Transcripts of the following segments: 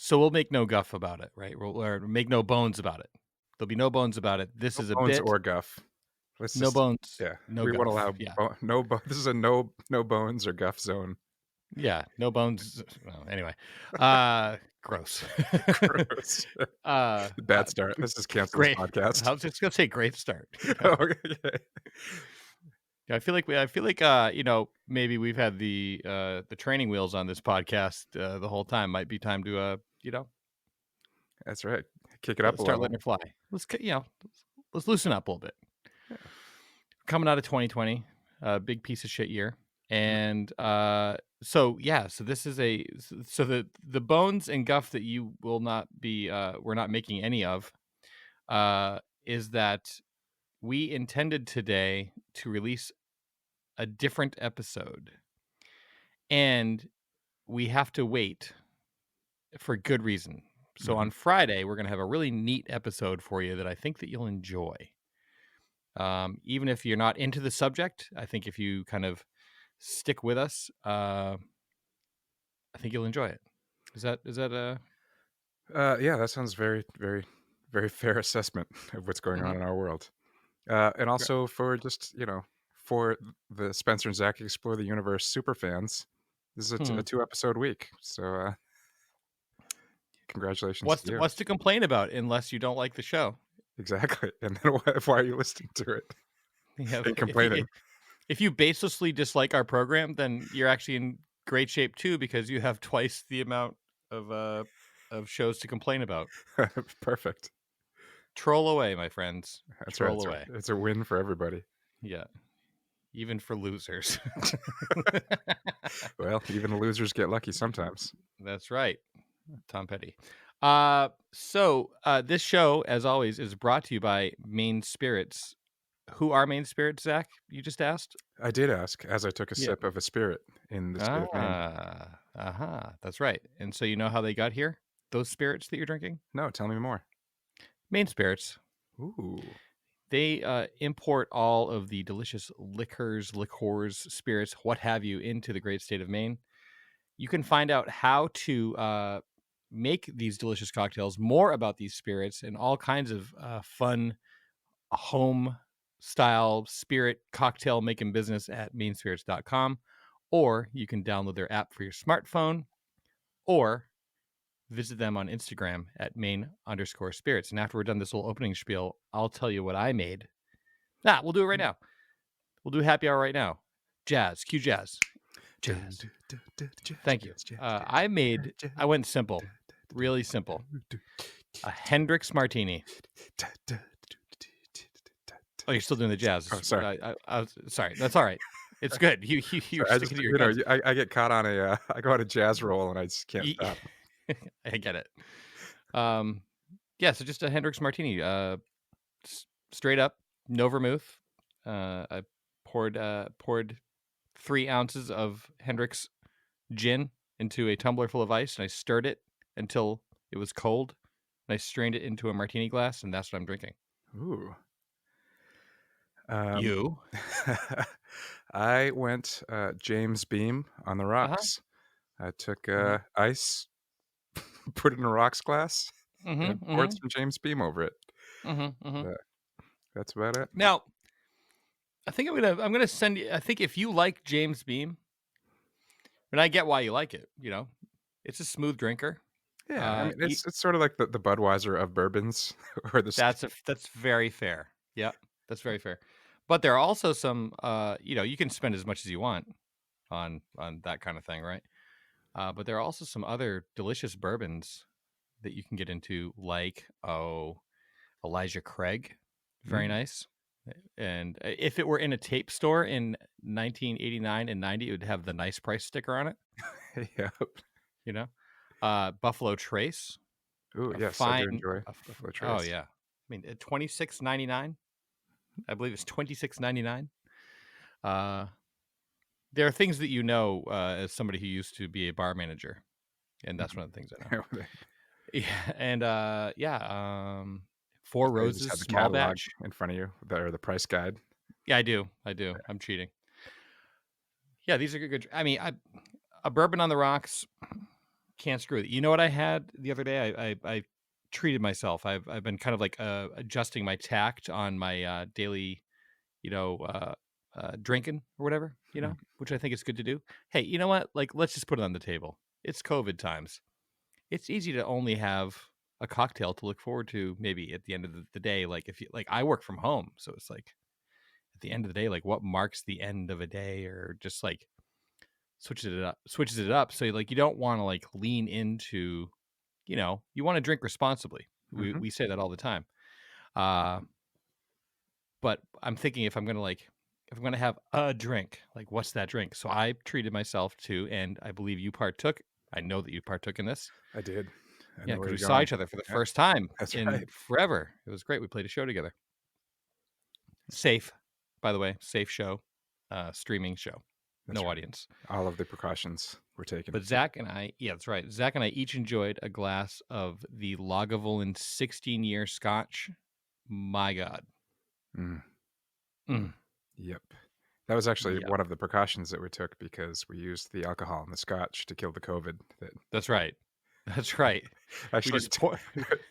So we'll make no guff about it, right? Or make no bones about it. There'll be no bones about it. This No is a bones bit. or guff. Let's No just bones, yeah, no we won't guff. allow Yeah. this is a no bones or guff zone. Yeah, no bones. Well, anyway, gross. Gross. uh, Bad uh, start. Let's just cancel this great. podcast. I was just gonna say great start. Okay. Yeah, I feel like maybe we've had the training wheels on this podcast the whole time. Might be time to That's right. Kick it up a start level. letting her fly. Let's loosen up a little bit. Yeah. Coming out of 2020, a big piece of shit year. Mhm. And so this is so the bones and guff that you will not be we're not making any of is that we intended today to release a different episode, and we have to wait for good reason. So Mhm. on Friday we're going to have a really neat episode for you that I think that you'll enjoy. Even if you're not into the subject, I think if you kind of stick with us, I think you'll enjoy it. Is that Yeah, that sounds very, very, very fair assessment of what's going on mhm. in our world. And Gr also for just, for the Spencer and Zach Explore the Universe super fans, this is hmm. a 2 episode week. So congratulations to you. What's to complain about unless you don't like the show? Exactly. And then why are you listening to it Yeah, and if you complaining? if you baselessly dislike our program, then you're actually in great shape too because you have twice the amount of shows to complain about. Perfect. Troll away, my friends. That's right. Troll It's a, away. it's a win for everybody. Yeah, even for losers. Well, even the losers get lucky sometimes. That's right. Tom Petty. This show, as always, is brought to you by Main Spirits. Who are Main Spirits, Zach? You just asked? I did ask as I took a Yeah. sip of a spirit in the state of Maine. That's right. And so you know how they got here? Those spirits that you're drinking? No, tell me more. Main Spirits. Ooh. They import all of the delicious liquors, spirits, what have you, into the great state of Maine. You can find out how to make these delicious cocktails, more about these spirits, and all kinds of fun home style spirit cocktail making business at mainspirits.com. Or you can download their app for your smartphone or visit them on Instagram at main_spirits. And after we're done this little opening spiel, I'll tell you what I made. We'll do it right now. We'll do happy hour right now. Jazz, cue jazz. Jazz. Thank you. I went simple, really simple. A Hendrix Martini. Oh, you're still doing the jazz. Oh, sorry. I was sorry. That's all right. It's good. You're I sticking just, to your guns. I get caught on I go on a jazz roll and I just can't Ye- stop. I get it. Yeah. So just a Hendrix Martini. Straight up, no vermouth. I poured 3 ounces of Hendrix gin into a tumbler full of ice, and I stirred it until it was cold. And I strained it into a martini glass, and that's what I'm drinking. Ooh. Um, You? I went James Beam on the Uh-huh. rocks. I took Uh-huh. ice, put it in a rocks glass, and Mhm. poured Mhm. some James Beam over it. Mhm. Mhm. Uh, that's about it. Now, I think I'm gonna send you. I think if you like James Beam, and I get why you like it, it's a smooth drinker. Yeah, I Uh, mean, e- it's sort of like the Budweiser of bourbons, or the that's very fair. Yeah, that's very fair. But there are also some, you can spend as much as you want on that kind of thing, right? But there are also some other delicious bourbons that you can get into, like Elijah Craig, very Mm, nice. And if it were in a tape store in 1989 and 90, it would have the nice price sticker on it. yeah. You know, Buffalo Trace, Ooh, a yes, I do fine. enjoy Buffalo Oh Trace. yeah, I mean $26.99. I believe it's $26.99. Uh, there are things that as somebody who used to be a bar manager, and that's Mhm. one of the things I know. Yeah, and Four So you just Roses have the small catalog batch. in front of you, or the price guide. Yeah, I do. I'm cheating. Yeah, these are good. I mean, a bourbon on the rocks. Can't screw it. You know what I had the other day? I treated myself. I've been kind of like adjusting my tact on my daily, you know, drinking or whatever, which I think is good to do. Hey, you know what? Like, let's just put it on the table. It's COVID times. It's easy to only have a cocktail to look forward to maybe at the end of the day. Like if you like, I work from home, so it's like at the end of the day, like what marks the end of a day, or just like switches it up. So like you don't want to like lean into, you want to drink responsibly. We Hmm. we say that all the time. Uh, but I'm thinking if I'm gonna have a drink, like what's that drink? So I treated myself to, and I believe you partook. I know that you partook in this. I did. I Yeah, know where because we you're saw going. each other for the Yeah, first time that's in right. forever. It was great. We played a show together. Safe, by the way, safe show, streaming show, That's no right. audience. All of the precautions were taken. But Zach and I, yeah, that's right. Zach and I each enjoyed a glass of the Lagavulin 16-year Scotch. My God. Mm, Mm, yep. That was actually yeah, one of the precautions that we took because we used the alcohol and the scotch to kill the COVID. That that's right. That's right. We actually, just pour.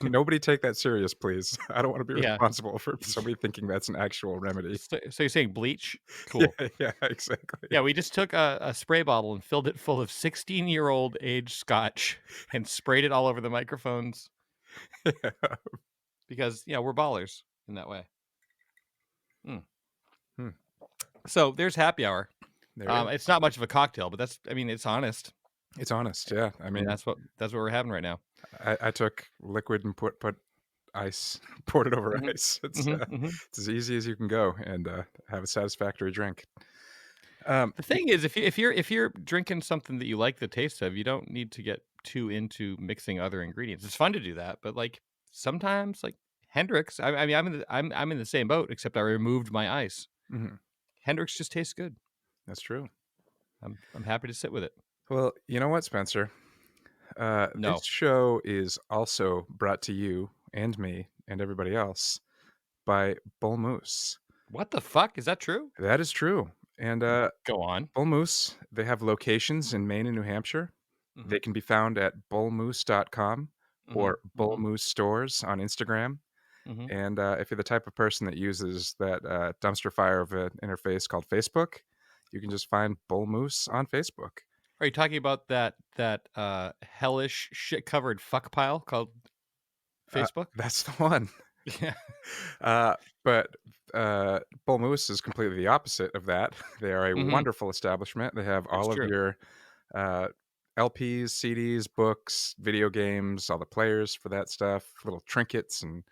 nobody take that serious, please. I don't want to be Yeah. responsible for somebody thinking that's an actual remedy. So you're saying bleach? Yeah, Cool. yeah, exactly. Yeah, we just took a spray bottle and filled it full of 16-year-old aged Scotch and sprayed it all over the microphones Yeah. because, we're ballers in that way. Mm. Hmm, So there's happy hour. there it is. It's not much of a cocktail, but it's honest. It's honest, yeah. I And mean, that's what we're having right now. I took liquid and put ice, poured it over Mhm. ice. Mhm, mhm. It's as easy as you can go and have a satisfactory drink. Um, The thing is, if you're drinking something that you like the taste of, you don't need to get too into mixing other ingredients. It's fun to do that, but like sometimes, like Hendrix, I mean, I'm in the same boat, except I removed my ice. mhm, Hendrix just tastes good. that's true. I'm happy to sit with it. Well, you know what, Spencer? This No, show is also brought to you and me and everybody else by Bull Moose. what the fuck is that true? That is true. And Go on. Bull Moose, they have locations in Maine and New Hampshire. Mm-hmm. They can be found at bullmoose.com Mm-hmm. or Bull Mm-hmm. Moose stores on Instagram. Mm-hmm. And if you're the type of person that uses that dumpster fire of an interface called Facebook, you can just find Bull Moose on Facebook. Are you talking about that hellish shit covered fuck pile called Facebook? That's the one. Yeah, Uh, but Bull Moose is completely the opposite of that. They are a mm-hmm. wonderful establishment. They have It's all of true. your uh, LPs, CDs, books, video games, all the players for that stuff, little trinkets, and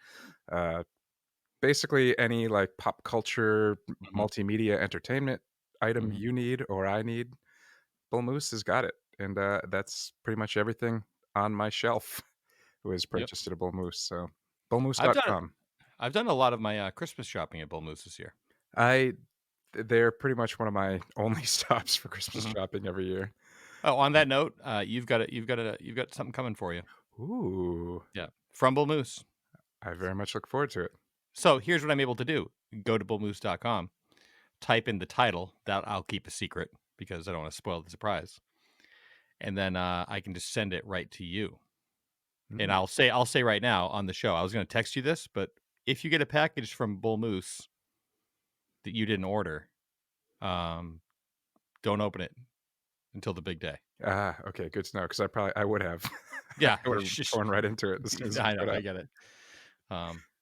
uh, basically any like pop culture, Mm-hmm. multimedia entertainment item Mm-hmm. you need or I need. Bull Moose has got it, and that's pretty much everything on my shelf was Yep. purchased at a Bull Moose. So I've done bullmoose.com. I've done a lot of my Christmas shopping at Bull Moose this year. I They're pretty much one of my only stops for Christmas Mhm. shopping every year. Oh, on that note, you've got something coming for you. Ooh, Yeah, from Bull Moose. I very much look forward to it. So here's what I'm able to do: go to bullmoose.com, type in the title that I'll keep a secret because I don't want to spoil the surprise, and then I can just send it right to you. And Mm. I'll say right now on the show, I was going to text you this, but if you get a package from Bull Moose that you didn't order, um, don't open it until the big day. Ah, okay, good to know because I would have Yeah, I would have torn right into it as soon as it I know, showed I up. get it.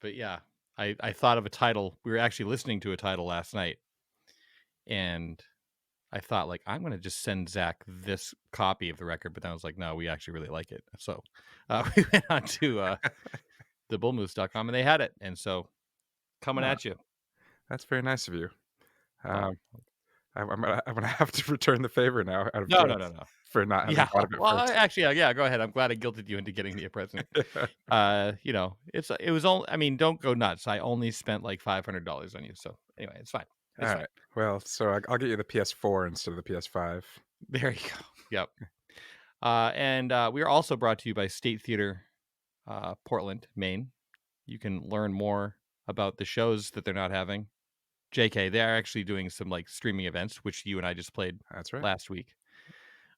But yeah, I thought of a title. We were actually listening to a title last night, and I thought like I'm gonna just send Zach this copy of the record, but then I was like, no, we actually really like it. So we went on to the bullmoose.com and they had it, and so coming Ah, at you. that's very nice of you. Well, Um, I'm gonna have to return the favor now out of no, no, guilt no, no. for not having Yeah, thought of it well, first. actually, yeah, go ahead. I'm glad I guilted you into getting me a present. It was only. I mean, don't go nuts. I only spent like $500 on you, so anyway, it's fine. All It's fine. right. Well, so I'll get you the PS4 instead of the PS5. There you go. Yep. And we are also brought to you by State Theater, Portland, Maine. You can learn more about the shows that they're not having. JK, they are actually doing some like streaming events, which you and I just played That's right. last week.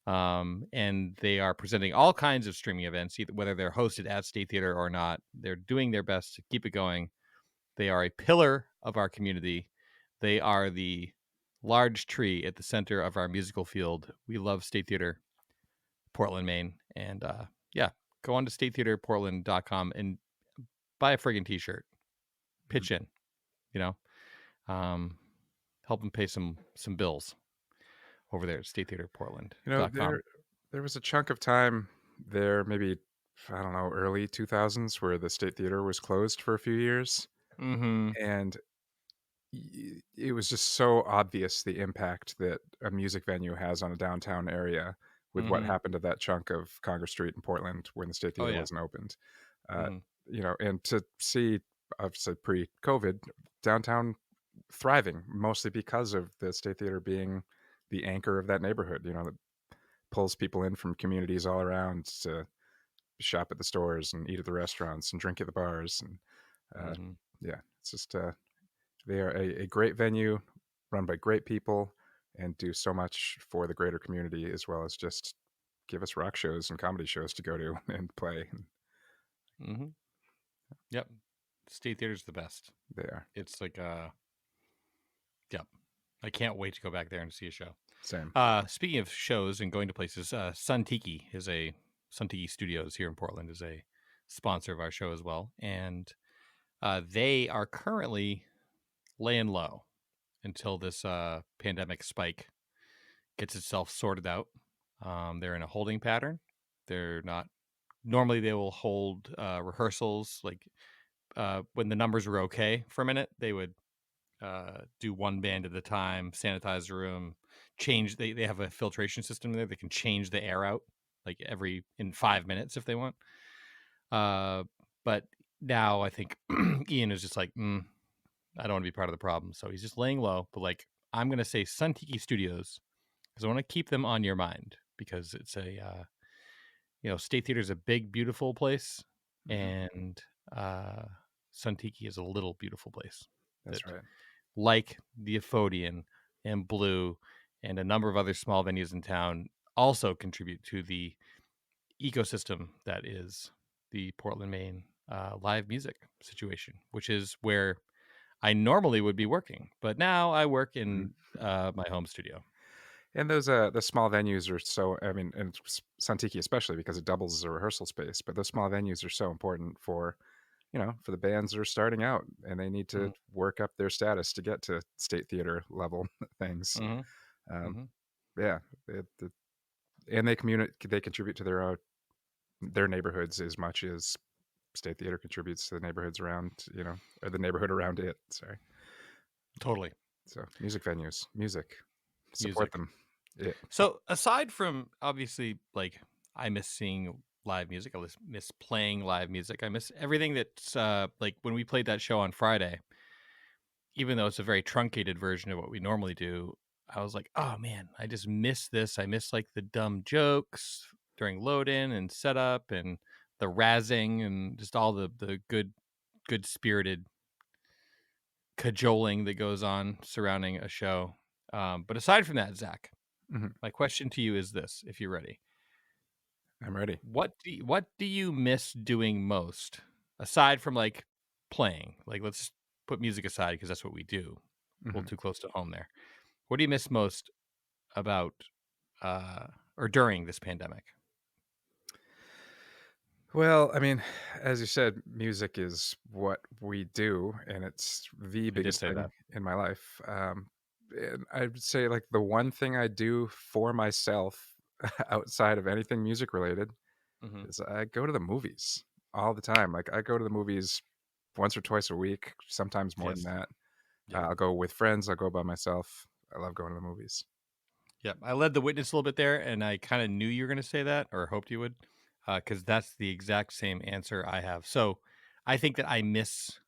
And they are presenting all kinds of streaming events, either whether they're hosted at State Theater or not. They're doing their best to keep it going. They are a pillar of our community. They are the large tree at the center of our musical field. We love State Theater, Portland, Maine. And yeah, go on to statetheaterportland.com and buy a friggin' t-shirt. Mhm. Pitch in, you know, um, help them pay some bills over there at You know, statetheaterportland.com. there was a chunk of time there, maybe, I don't know, early 2000s where the State Theater was closed for a few years, Mm-hmm. and it was just so obvious the impact that a music venue has on a downtown area with what Mm-hmm. happened to that chunk of Congress Street in Portland when the State Oh Theater yeah. wasn't opened. Uh, Mm-hmm. and to see, obviously pre-COVID, downtown thriving mostly because of the State Theater being the anchor of that neighborhood. That pulls people in from communities all around to shop at the stores and eat at the restaurants and drink at the bars. And uh, Mm-hmm. yeah, it's just they are a great venue run by great people and do so much for the greater community as well as just give us rock shows and comedy shows to go to and play. And Mm-hmm. Yep. State Theater's the best. they are. It's like yep. I can't wait to go back there and see a show. Same. Speaking of shows and going to places, Sun Tiki Studios here in Portland is a sponsor of our show as well, and they are currently laying low until this pandemic spike gets itself sorted out. They're in a holding pattern. They're not normally they will hold rehearsals like when the numbers were okay for a minute. They would do one band at a time, sanitize the room, change. They have a filtration system there. They can change the air out like every in 5 minutes if they want. Uh, but now I think Ian is just like, I don't want to be part of the problem, so he's just laying low. But like, I'm gonna say Sun Tiki Studios because I want to keep them on your mind because it's a State Theater is a big, beautiful place, Mhm. and uh, Sun Tiki is a little beautiful place That's that right. like the Efodian and Blue and a number of other small venues in town also contribute to the ecosystem that is the Portland, Maine live music situation, which is where I normally would be working, but now I work Mhm. in my home studio. And those the small venues are so, I mean, and Santiki especially because it doubles as a rehearsal space. But those small venues are so important for for the bands that are starting out and they need to Hmm. work up their status to get to state theater level things. Hmm. Um, Hmm. yeah, and they contribute to their neighborhoods as much as state theater contributes to the neighborhoods around or the neighborhood around it. Sorry. Totally. So music venues, music, support Music. them. Yeah. So aside from obviously like I miss seeing live music, I miss playing live music. I miss everything that's like when we played that show on Friday, even though it's a very truncated version of what we normally do, I was like, oh man, I just miss this. I miss like the dumb jokes during load in and setup and the razzing and just all the good spirited cajoling that goes on surrounding a show. But aside from that, Zach, Mhm. my question to you is this: if you're ready, I'm ready. what do you miss doing most aside from like playing? Like let's put music aside because that's what we do. A little Mhm. too close to home there. What do you miss most about uh or during this pandemic? Well, I mean, as you said, music is what we do, and it's the I did biggest say thing that. in my life. And I would say, like, the one thing I do for myself outside of anything music related Hmm. is I go to the movies all the time. Like, I go to the movies once or twice a week, sometimes more than Yes. that. Yep. I'll go with friends. I'll go by myself. I love going to the movies. Yep. I led the witness a little bit there, and I kind of knew you were going to say that, or hoped you would, because that's the exact same answer I have. So, I think that I miss,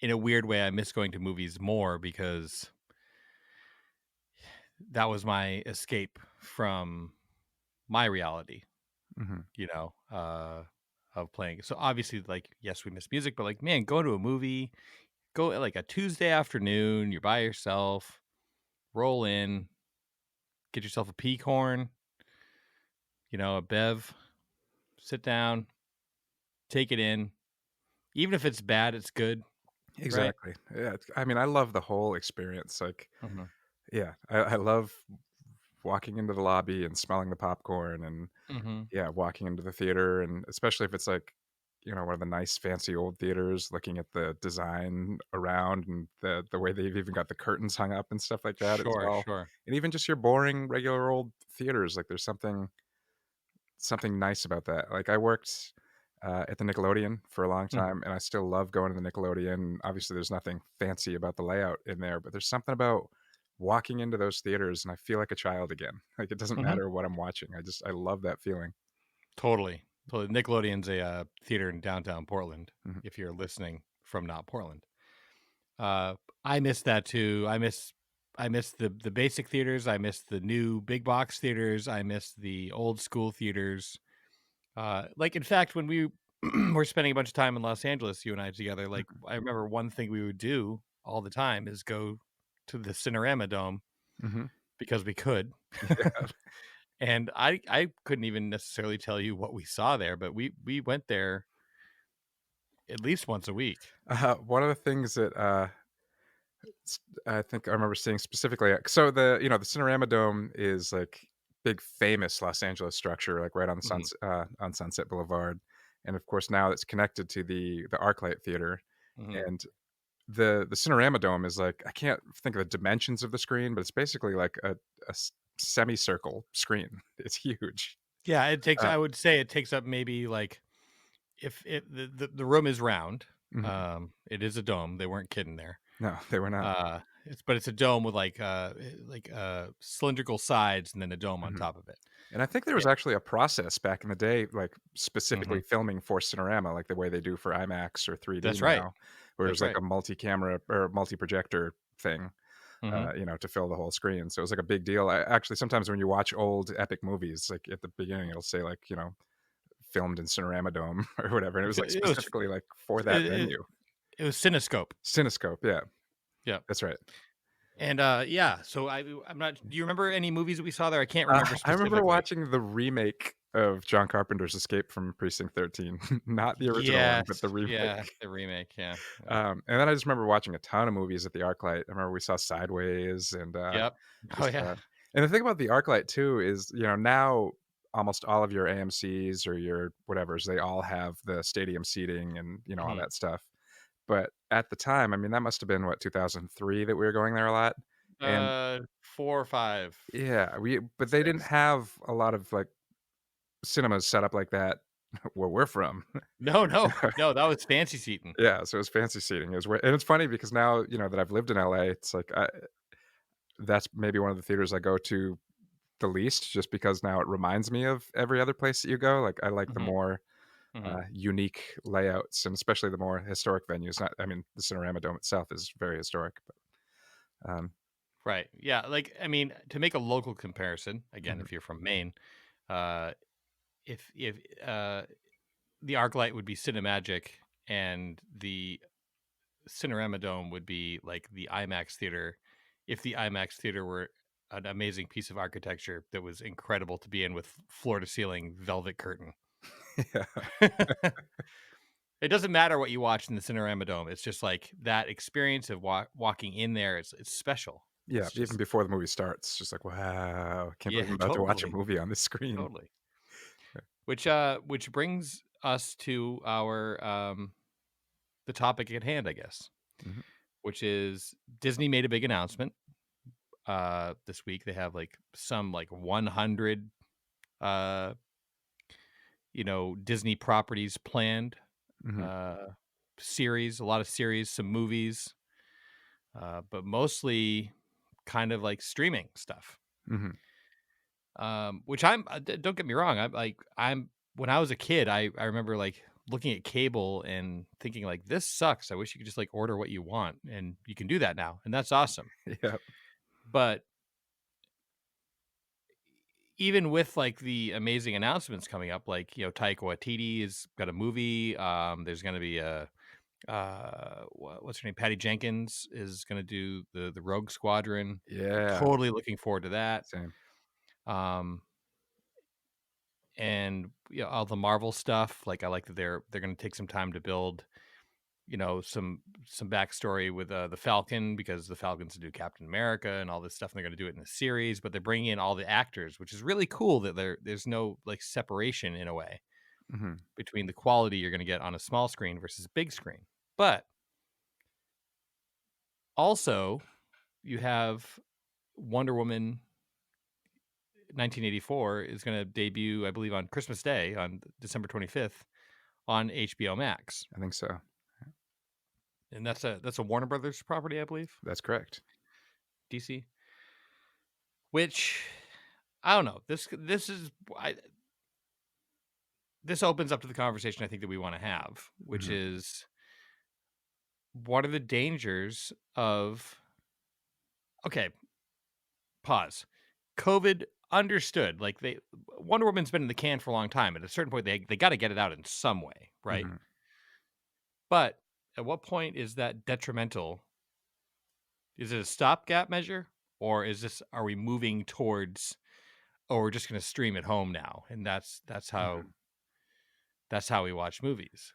in a weird way, I miss going to movies more because that was my escape from my reality, Hmm. you know, of playing. So obviously, like, yes, we miss music, but like, man, go to a movie, go at like a Tuesday afternoon, you're by yourself, roll in, get yourself a pea corn, a bev, sit down, take it in. Even if it's bad, it's good, right? Exactly. Yeah, I mean, I love the whole experience, like, Mhm. yeah, I love walking into the lobby and smelling the popcorn and, Mhm. yeah, walking into the theater, and especially if it's, like, one of the nice fancy old theaters, looking at the design around and the way they've even got the curtains hung up and stuff like that as Sure, well. sure. And even just your boring, regular old theaters, like, there's something nice about that. Like, I worked, at the Nickelodeon for a long Mhm. time, and I still love going to the Nickelodeon. Obviously, there's nothing fancy about the layout in there, but there's something about walking into those theaters, and I feel like a child again. Like, it doesn't Mhm. matter what I'm watching. I love that feeling. Totally. Totally. Nickelodeon's a, theater in downtown Portland, Mhm, if you're listening from not Portland. Uh, I miss that too. I miss the basic theaters. I miss the new big box theaters. I miss the old school theaters. Like, in fact, when we were spending a bunch of time in Los Angeles, you and I together, like, mhm, I remember one thing we would do all the time is go to the Cinerama Dome mhm. because we could. Yeah. And I couldn't even necessarily tell you what we saw there, but we went there at least once a week. One of the things that, I think I remember seeing specifically, so the Cinerama Dome is, like, big famous Los Angeles structure, like, right Mhm, on Sunset Boulevard, and, of course, now it's connected to the ArcLight Theater, mhm. and the Cinerama Dome is, like, I can't think of the dimensions of the screen, but it's basically like a semicircle screen. It's huge. Yeah, it takes Uh, I would say it takes up maybe, like, if it the room is round, mhm. it is a dome, they weren't kidding there. No, they were not. It's a dome with, cylindrical sides and then a dome on Mhm. top of it. And I think there Yeah. was actually a process back in the day, like, specifically Mhm. filming for Cinerama, like the way they do for IMAX or 3D That's right. now, where it That's was like right. a multi-camera or multi-projector thing, Mhm. to fill the whole screen. So it was like a big deal. Actually, sometimes when you watch old epic movies, like at the beginning, it'll say like, filmed in Cinerama Dome or whatever. And it was like It was specifically like for that it venue. it was Cinescope. Cinescope, yeah, Yeah. that's right. And, yeah, so I'm not do you remember any movies that we saw there? I can't remember I remember specifically. watching the remake of John Carpenter's Escape from Precinct 13, not the original one, but the Yes, yeah, remake. the remake, yeah, yeah. And then I just remember watching a ton of movies at the ArcLight. I remember we saw Sideways and, Yep. Oh, just, yeah. and the thing about the ArcLight too is, now almost all of your AMC's or your whatevers, they all have the stadium seating and, all Mhm. that stuff. But at the time, I mean, that must have been, what, 2003 that we were going there a lot? And 4 or 5, yeah, but they didn't 6. have a lot of, like, cinemas set up like that where we're from. No, no, no, that was fancy seating. Yeah, so it was fancy seating. It was where, and it's funny because now, that I've lived in LA, it's like that's maybe one of the theaters I go to the least just because now it reminds me of every other place that you go. Like, I like the Mhm, more, mhm. unique layouts and especially the more historic venues. Not I mean, the Cinerama Dome itself is very historic, but, Right, yeah, like, I mean, to make a local comparison, again, mhm, if you're from Maine, uh, if, the ArcLight would be Cinemagic and the Cinerama Dome would be like the IMAX theater, if the IMAX theater were an amazing piece of architecture that was incredible to be in with floor to ceiling velvet curtain. yeah. It doesn't matter what you watch in the Cinerama Dome. It's just like that experience of walking in there. It's special. Yeah, It's even just before the movie starts, just like, "Wow, I can't believe yeah, I'm about to watch a totally, movie on this screen." totally. Which brings us to our the topic at hand, I guess, Mhm, which is Disney made a big announcement this week. They have like some like 100 uh Disney properties planned, mhm, uh series, a lot of series, some movies, but mostly kind of like streaming stuff. mhm. Which don't get me wrong, I'm when I was a kid, I remember like looking at cable and thinking like this sucks. I wish you could just like order what you want, and you can do that now, and that's awesome. Yep. But even with like the amazing announcements coming up, like Taika Waititi has got a movie. There's going to be a what's her name? Patty Jenkins is going to do the Rogue Squadron. Yeah, Totally looking forward to that. same. Um, and all the Marvel stuff. Like I like that they're going to take some time to build, some backstory with the Falcon, because the Falcon's to do Captain America and all this stuff. And they're going to do it in the series, but they're bringing in all the actors, which is really cool that there's no like separation in a way Mhm. between the quality you're going to get on a small screen versus big screen. But also, you have Wonder Woman 1984 is going to debut, I believe, on Christmas Day on December 25th on HBO Max, I think so. and that's a Warner Brothers property, I believe, That's correct. DC. Which I don't know. This opens up to the conversation I think that we want to have, which Mhm. is what are the dangers of okay, pause. COVID understood. Like Wonder Woman's been in the can for a long time. At a certain point, they got to get it out in some way, right? Mhm. But at what point is that detrimental? Is it a stopgap measure, or are we moving towards? Oh, we're just going to stream at home now, and Mhm. that's how we watch movies.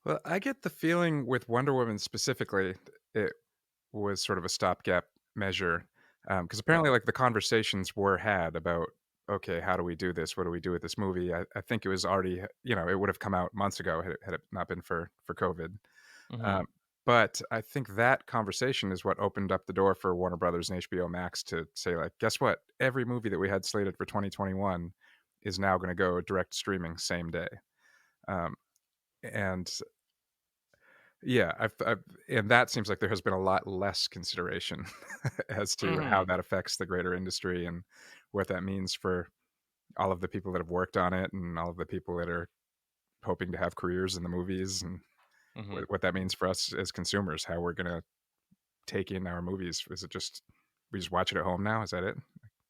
Well, I get the feeling with Wonder Woman specifically, it was sort of a stopgap measure, because apparently, like, the conversations were had about, "Okay, how do we do this? What do we do with this movie?" I think it was already, it would have come out months ago had it not been for COVID. Hmm. Um, but I think that conversation is what opened up the door for Warner Brothers and HBO Max to say, like, "Guess what? Every movie that we had slated for 2021 is now gonna go direct streaming same day." Um, and yeah, and that seems like there has been a lot less consideration as to how Hmm. that affects the greater industry and what that means for all of the people that have worked on it and all of the people that are hoping to have careers in the movies and Hmm. what that means for us as consumers, how we're gonna take in our movies. Is it just we just watch it at home now? Is that it?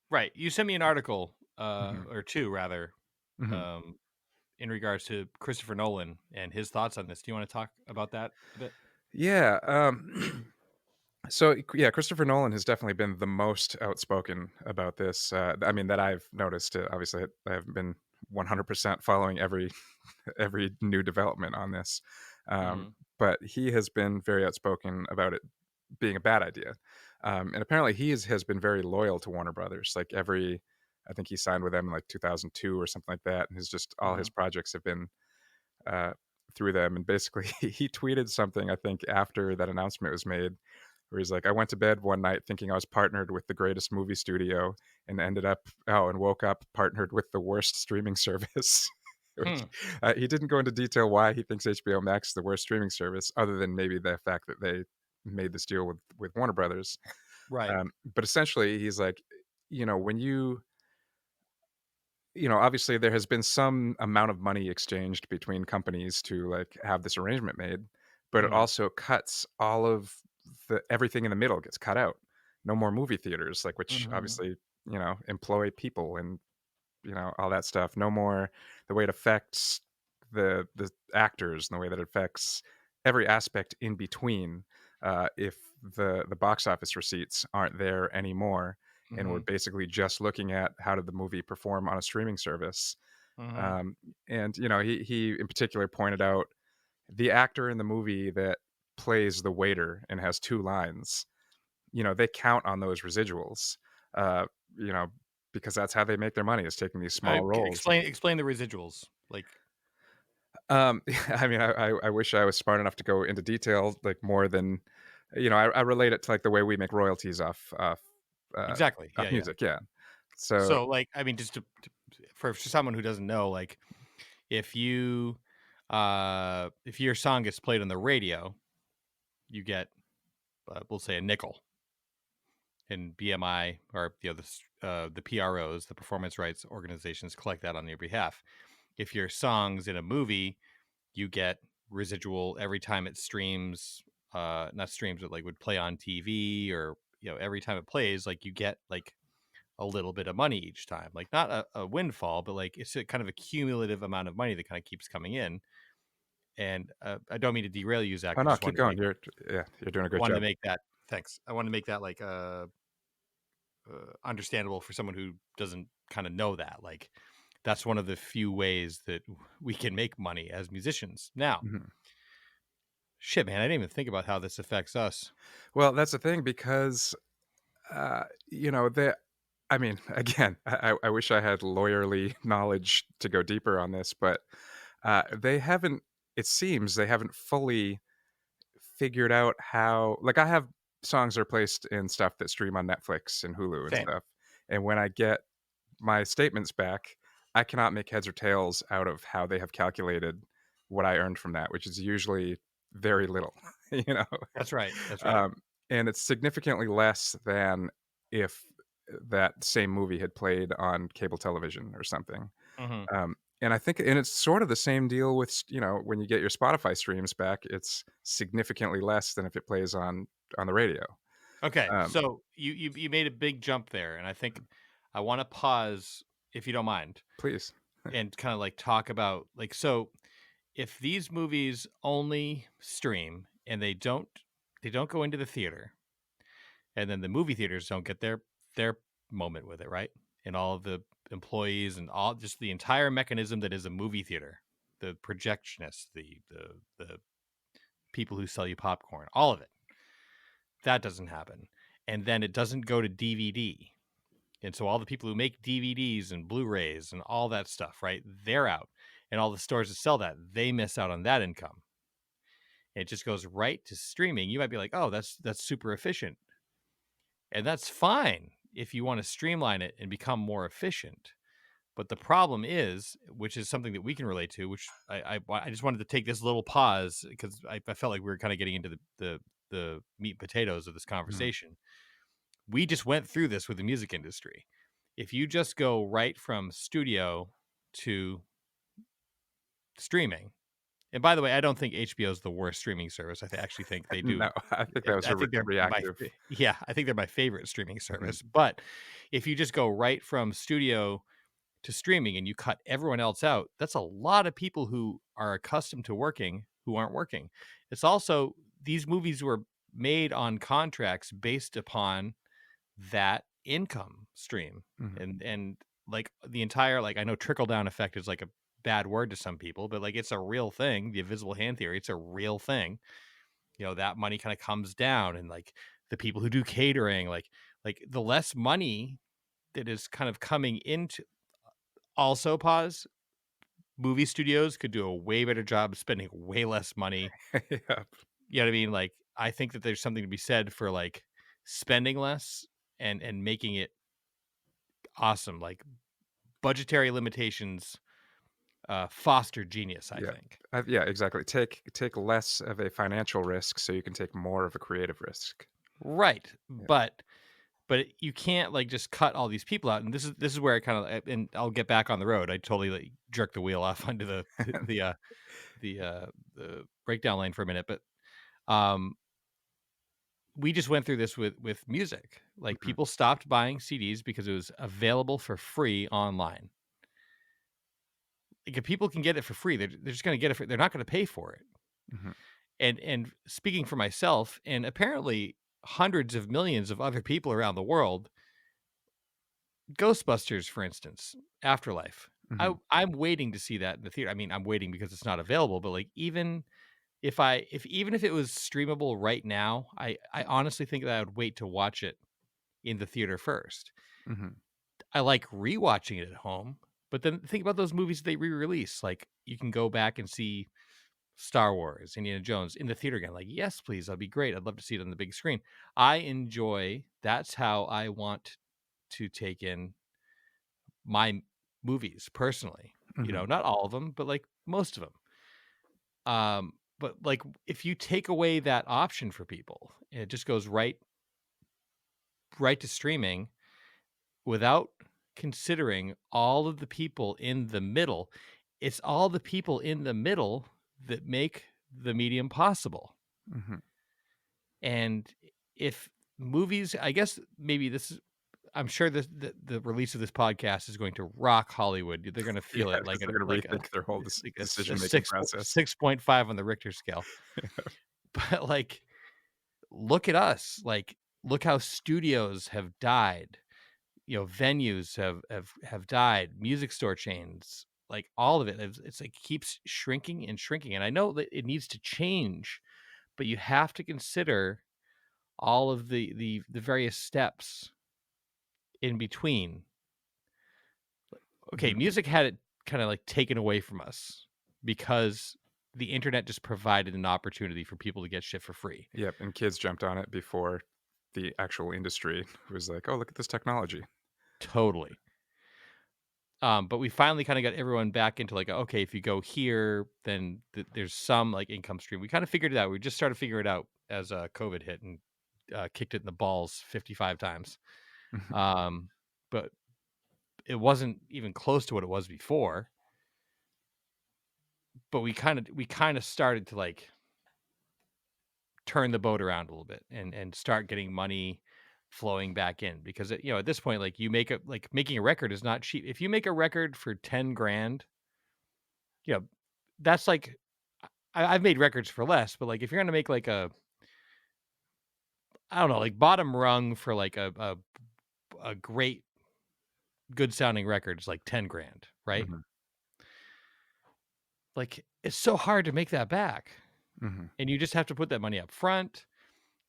Right. You sent me an article, Mhm, or two rather, mhm. um, in regards to Christopher Nolan and his thoughts on this. Do you want to talk about that a bit? Yeah, so, yeah, Christopher Nolan has definitely been the most outspoken about this, I mean, that I've noticed. Obviously, I haven't been 100% following every every new development on this, um, Hmm. but he has been very outspoken about it being a bad idea, and apparently has been very loyal to Warner Brothers, like, I think he signed with them in, like, 2002 or something like that, and his just all his Hmm. projects have been uh, through them. And basically, he tweeted something, I think, after that announcement was made, where he's like, "I went to bed one night thinking I was partnered with the greatest movie studio, and and woke up partnered with the worst streaming service." Which Hmm. he didn't go into detail why he thinks HBO Max is the worst streaming service, other than maybe the fact that they made this deal with Warner Brothers. Right. But essentially, he's like, when obviously there has been some amount of money exchanged between companies to like have this arrangement made, but it Hmm. also cuts all of the everything in the middle gets cut out. No more movie theaters, like which Hmm. obviously, employ people and all that stuff. No more the way it affects the actors and the way that it affects every aspect in between. If the box office receipts aren't there anymore, and we're Hmm. basically just looking at how did the movie perform on a streaming service. Hmm. um, and he in particular pointed out the actor in the movie that plays the waiter and has two lines. They count on those residuals, uh, you know, because that's how they make their money is taking these small roles. Explain the residuals. Like I mean, I wish I was smart enough to go into detail, like, more than I relate it to, like, the way we make royalties uh, exactly. off Yeah. Yeah. music, yeah. So So, like, I mean, just for someone who doesn't know, like, if you if your song gets played on the radio, you get we'll say a nickel, and BMI, or the PROs, the performance rights organizations, collect that on your behalf. If your song's in a movie, you get residual every time it streams, not streams, but like would play on TV, or every time it plays, like you get like a little bit of money each time, like not a windfall, but like it's a kind of a cumulative amount of money that kind of keeps coming in. And I don't mean to derail you, Zach. oh, I no, just keep going. You're doing a great wanted to job. make that. Thanks. I want to make that like understandable for someone who doesn't kind of know that. Like, that's one of the few ways that we can make money as musicians. Now, Mhm. shit, man, I didn't even think about how this affects us. Well, that's the thing because, the I mean, again, I wish I had lawyerly knowledge to go deeper on this, but, they haven't it seems they haven't fully figured out how like, I have songs are placed in stuff that stream on Netflix and Hulu and Same. stuff, and when I get my statements back, I cannot make heads or tails out of how they have calculated what I earned from that, which is usually very little, you know? That's right. That's right. Um, and it's significantly less than if that same movie had played on cable television or something. Hmm. And I think and it's sort of the same deal with, when you get your Spotify streams back, it's significantly less than if it plays on the radio. Okay, Um, so you made a big jump there, and I think I want to pause if you don't mind please. and kind of like talk about like so if these movies only stream and they don't go into the theater, and then the movie theaters don't get their moment with it, right? And all of the employees and all just the entire mechanism that is a movie theater, the projectionists, the people who sell you popcorn, all of it. That doesn't happen. And then it doesn't go to DVD. And so all the people who make DVDs and Blu-rays and all that stuff, right? They're out. And all the stores that sell that, they miss out on that income. It just goes right to streaming. You might be like, "Oh, that's super efficient." And that's fine if you want to streamline it and become more efficient. But the problem is, which is something that we can relate to, which I just wanted to take this little pause because I felt like we were kind of getting into the meat and potatoes of this Mhm. conversation. We just went through this with the music industry. If you just go right from studio to streaming, and by the way, I don't think HBO is the worst streaming service. Actually think they do. No, I think that was I think they're my reactive. yeah, I think they're my favorite streaming Mhm, service. But if you just go right from studio to streaming and you cut everyone else out, that's a lot of people who are accustomed to working who aren't working. It's also these movies were made on contracts based upon that income stream. mhm. And like the entire like I know trickle down effect is like a bad word to some people, but like it's a real thing. The invisible hand theory, it's a real thing. That money kind of comes down and like the people who do catering, like the less money that is kind of coming into also pause movie studios could do a way better job spending way less money. Yep, You know what I mean? Like I think that there's something to be said for like spending less and making it awesome. Like budgetary limitations foster genius, I yeah. think. Yeah, exactly. Take less of a financial risk so you can take more of a creative risk. Right. Yeah. But you can't like just cut all these people out. And this is where I kind of and I'll get back on the road. I totally like jerked the wheel off onto the breakdown lane for a minute, but um we just went through this with music. Like Mhm, people stopped buying CDs because it was available for free online. Like if people can get it for free, they're just going to get it for, they're not going to pay for it. mhm, And speaking for myself and apparently hundreds of millions of other people around the world, Ghostbusters, for instance, Afterlife. mhm, I'm waiting to see that in the theater. I mean, I'm waiting because it's not available, but like even if even if it was streamable right now, I honestly think that I would wait to watch it in the theater first. mhm. I like rewatching it at home, but then think about those movies they re-release. Like you can go back and see Star Wars, Indiana Jones in the theater again. Like, yes, please, that'd be great. I'd love to see it on the big screen. I enjoy that's how I want to take in my movies personally. Mhm, Not all of them, but like most of them. But like if you take away that option for people, and it just goes right to streaming without considering all of the people in the middle. It's all the people in the middle that make the medium possible. mhm. And if movies, I guess maybe this is, I'm sure the release of this podcast is going to rock Hollywood. They're going to Yeah, feel it because they're gonna rethink their whole a decision-making process. 6.5 on the Richter scale. But like, look at us. Like, look how studios have died. venues have died, music store chains, like all of it. It's like keeps shrinking and shrinking. And I know that it needs to change, but you have to consider all of the various steps in between. Okay, Mhm. music had it kind of like taken away from us because the internet just provided an opportunity for people to get shit for free. Yep, and kids jumped on it before the actual industry was like, "Oh, look at this technology." Totally. But we finally kind of got everyone back into like, okay, if you go here, then there's some like income stream. We kind of figured it out. We just started figuring it out as COVID hit and kicked it in the balls 55 times. Mhm. Um, but it wasn't even close to what it was before. But we kind of started to like turn the boat around a little bit and start getting money flowing back in because at this point like you make a like making a record is not cheap. If you make a record for 10 grand, you know, that's like I've made records for less, but like if you're gonna make like I don't know, like bottom rung for like a great good sounding record is like 10 grand, right? Mhm. Like it's so hard to make that back. Mhm. And you just have to put that money up front.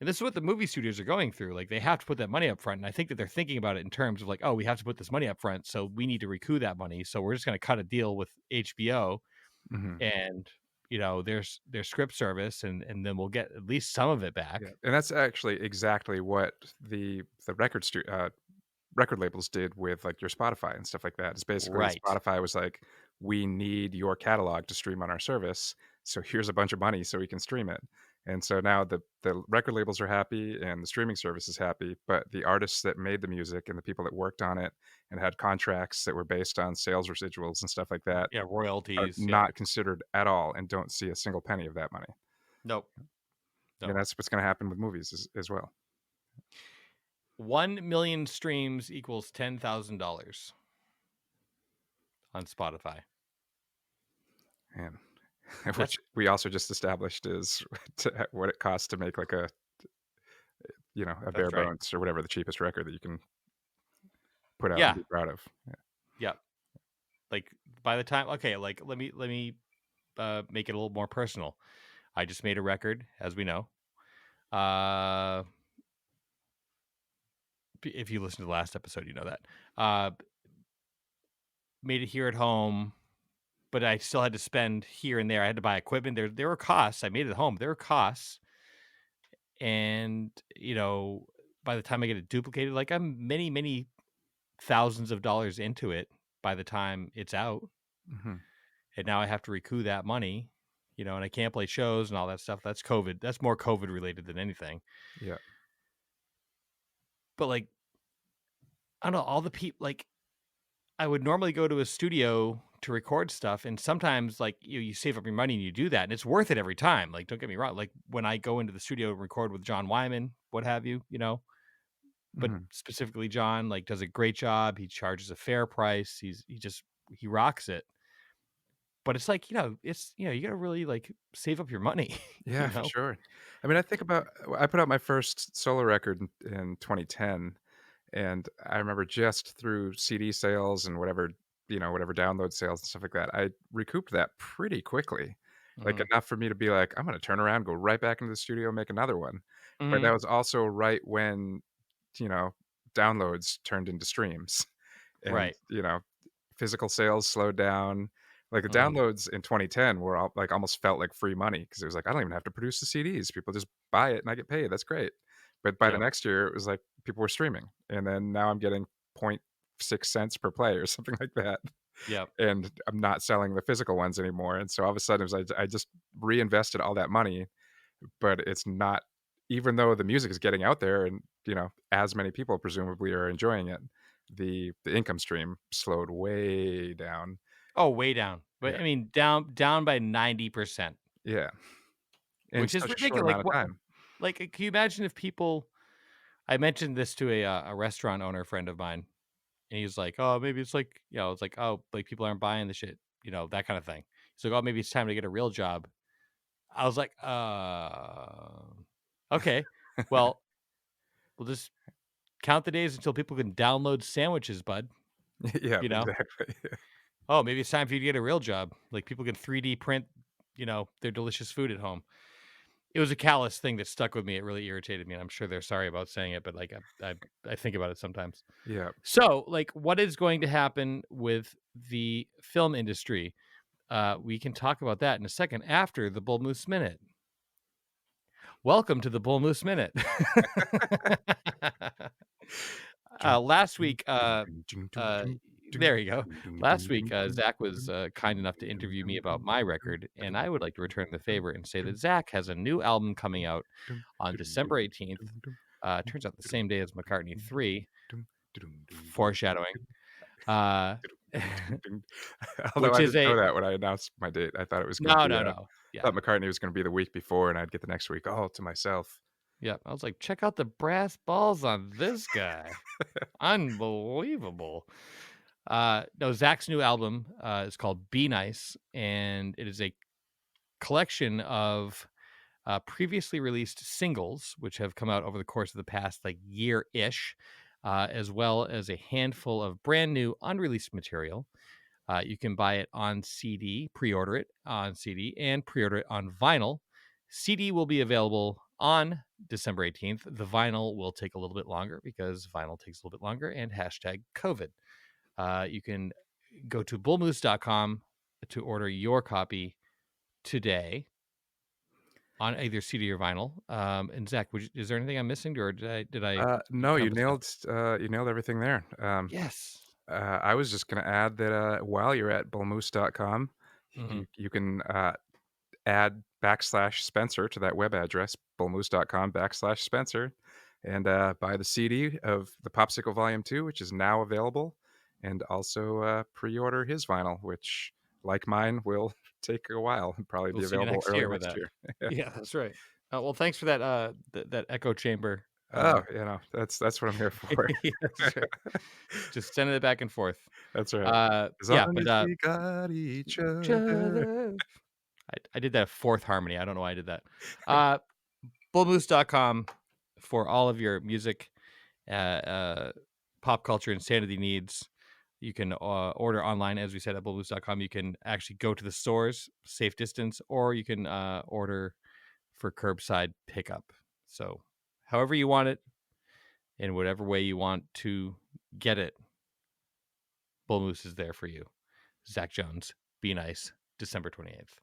And this is what the movie studios are going through. Like they have to put that money up front. And I think that they're thinking about it in terms of like, oh, we have to put this money up front. So we need to recoup that money. So we're just going to cut a deal with HBO Mhm. and their script service and then we'll get at least some of it Yeah, back. and that's actually exactly what the record labels did with, like, your Spotify and stuff like that. It's basically Right. Spotify was like, "We need your catalog to stream on our service, so here's a bunch of money so we can stream it." And so now the record labels are happy and the streaming service is happy, but the artists that made the music and the people that worked on it and had contracts that were based on sales residuals and stuff like that Yeah. are Royalties. Yeah. not considered at all and don't see a single penny of that money. Nope. And No. that's what's gonna happen with movies as well. 1 million streams equals $10,000 on Spotify. And That's which we also just established is what it costs to make, like, a bare that's right. bones or whatever the cheapest record that you can put out and Yeah. be proud of. Yeah. Yeah. Like by the time okay, like let me make it a little more personal. I just made a record, as we know. Uh, if you listen to the last episode, you know that. Uh, made it here at home, but I still had to spend here and there. I had to buy equipment. There were costs. I made it at home. There were costs, and by the time I get it duplicated, like I'm many thousands of dollars into it by the time it's out, Mhm. and now I have to recoup that money. And I can't play shows and all that stuff. That's COVID. That's more COVID related than anything. Yeah. But like, I don't know, all the people like I would normally go to a studio to record stuff, and sometimes, like, you save up your money and you do that, and it's worth it every time. Like, don't get me wrong. Like when I go into the studio and record with John Wyman, what have you. But Mhm. specifically, John like does a great job. He charges a fair price. He rocks it. But it's like you got to really like save up your money. you Yeah, for know. sure. I mean, I think about I put out my first solo record in 2010, and I remember just through CD sales and whatever download sales and stuff like that, I recouped that pretty quickly. Like, Hmm. enough for me to be like, "I'm gonna turn around, go right back into the studio, make another one." But that Hmm. was also right when, you know, downloads turned into streams and, Right. physical sales slowed down. Like, the Hmm. downloads in 2010 were all like, almost felt like free money because it was like, "I don't even have to produce the CDs. People just buy it and I get paid. That's great." But by the Yep. next year, it was like people were streaming, and then now I'm getting point 0.6 cents per play or something like that, Yep. and I'm not selling the physical ones anymore, and so all of a sudden, it was like I just reinvested all that money, but it's not, even though the music is getting out there and, as many people presumably are enjoying it, the income stream slowed way down. Oh, way down. But Yeah. I mean, down by 90%. Yeah. In Which is such a short ridiculous. Like, amount of what time. like, can you imagine if people I mentioned this to a restaurant owner friend of mine, and he was like, "Oh, maybe it's like," it's like, "Oh, like, people aren't buying the shit," that kinda thing. He's like, "Oh, maybe it's time to get a real job." I was like, okay. Well, we'll just count the days until people can download sandwiches, bud, Yeah, you know? exactly. Oh, maybe it's time for you to get a real job. Like, people can 3D print, their delicious food at home. It was a callous thing that stuck with me. It really irritated me, and I'm sure they're sorry about saying it, but, like, I think about it sometimes. Yeah. So, like, what is going to happen with the film industry? We can talk about that in a second after the Bull Moose Minute. Welcome to the Bull Moose Minute. Last week, uh, there you go. Last week, Zach was kind enough to interview me about my record, and I would like to return the favor and say that Zach has a new album coming out on December 18th. Turns out the same day as McCartney 3, foreshadowing. Uh, Although which I is didn't know a that when I announced my date. I thought it was gonna no, be, no, no. Yeah. thought McCartney was gonna be the week before, and I'd get the next week all to myself. Yeah, I was like, check out the brass balls on this guy. Unbelievable. No, Zach's new album is called Be Nice, and it is a collection of previously released singles, which have come out over the course of the past like year-ish, as well as a handful of brand new unreleased material. You can buy it on CD, pre-order it on CD, and pre-order it on vinyl. CD will be available on December 18th. The vinyl will take a little bit longer because vinyl takes a little bit longer, and hashtag COVID. You can go to bullmoose.com to order your copy today on either CD or vinyl. And Zach, is there anything I'm missing, or did I No, encompass it? you nailed everything there. Yes. I was just gonna add that, while you're at bullmoose.com, Hmm. you can, add /Spencer to that web address, bullmoose.com/Spencer, and, buy the CD of the Popsicle Volume 2, which is now available, and also, pre-order hhis vinyl, which, like mine, will take a while and probably We'll be see you available next early year with next that. year. Yeah, that's right. Well, thanks for that. That echo chamber. Oh, that's what I'm here for. Yeah, that's right. Just sending it back and forth. That's right. As long Yeah, but as we got each each other. other. I did that fourth harmony. I don't know why I did that. Uh, bullmoose.com for all of your music, uh, uh, pop culture, insanity needs. You can order online, as we said, at bullmoose.com. You can actually go to the stores, safe distance, or you can order for curbside pickup. So, however you want it, in whatever way you want to get it, Bull Moose is there for you. Zach Jones, Be Nice, December 28th.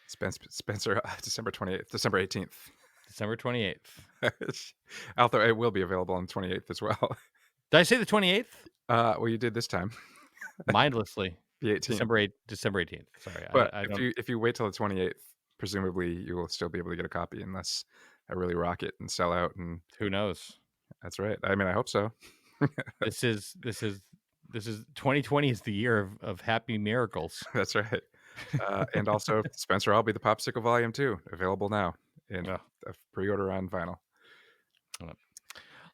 Spencer, December 28th, December 18th. December 28th. Although it will be available on the 28th as well. Did I say the 28th? Well, you did this time, Mindlessly. the 18th. December 18th. Sorry. But I if don't, you wait till the 28th, presumably you will still be able to get a copy unless I really rock it and sell out, and who knows? that's right. I mean, I hope so. This is 2020 is the year of happy miracles. That's right. And also, Spencer, I'll be the Popsicle Volume 2, available now in Yeah. pre-order on vinyl.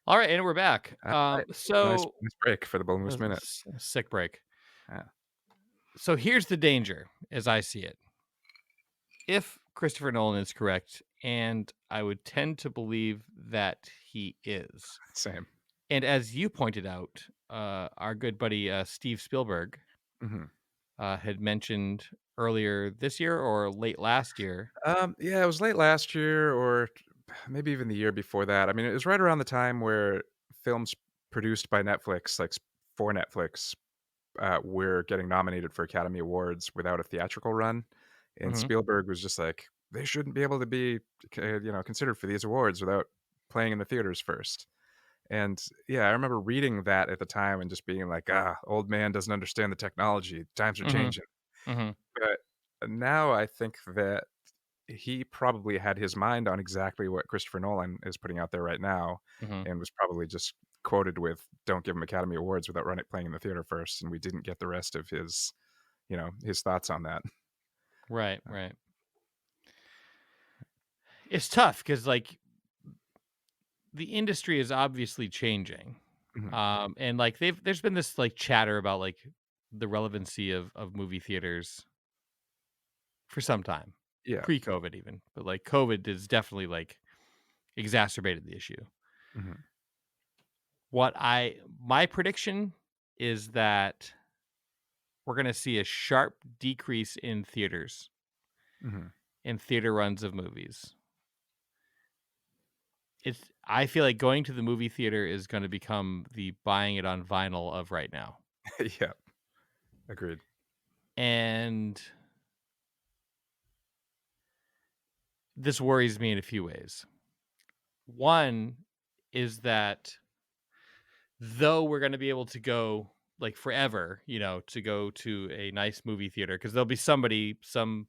All right, and we're back. Alright. Nice So nice break for the Bull Moose Minute. sick break. Yeah. So here's the danger as I see it. If Christopher Nolan is correct, and I would tend to believe that he is, Same. and as you pointed out, our good buddy Steve Spielberg Mhm. had mentioned earlier this year or late last year. Yeah, it was late last year or maybe even the year before that. I mean, it was right around the time where films produced by Netflix, like for Netflix, were getting nominated for Academy Awards without a theatrical run. And Hmm. Spielberg was just like, they shouldn't be able to be, considered for these awards without playing in the theaters first. And yeah, I remember reading that at the time and just being like, old man doesn't understand the technology. Times are Hmm. changing. Hmm. But now I think that he probably had his mind on exactly what Christopher Nolan is putting out there right now, Hmm. and was probably just quoted with, "Don't give him Academy Awards without running playing in the theater first," and we didn't get the rest of his thoughts on that. Right, right. It's tough because like the industry is obviously changing. Mhm. And like there's been this like chatter about like the relevancy of movie theaters for some time, Yeah. pre-COVID even, but like COVID has definitely like exacerbated the issue. Mhm. my prediction is that we're gonna see a sharp decrease Mhm. in theater runs of movies. I feel like going to the movie theater is gonna become the buying it on vinyl of right now, Yeah, agreed. and this worries me in a few ways. One is that though we're gonna be able to go, like, forever, to go to a nice movie theater, because 'cause there'll be some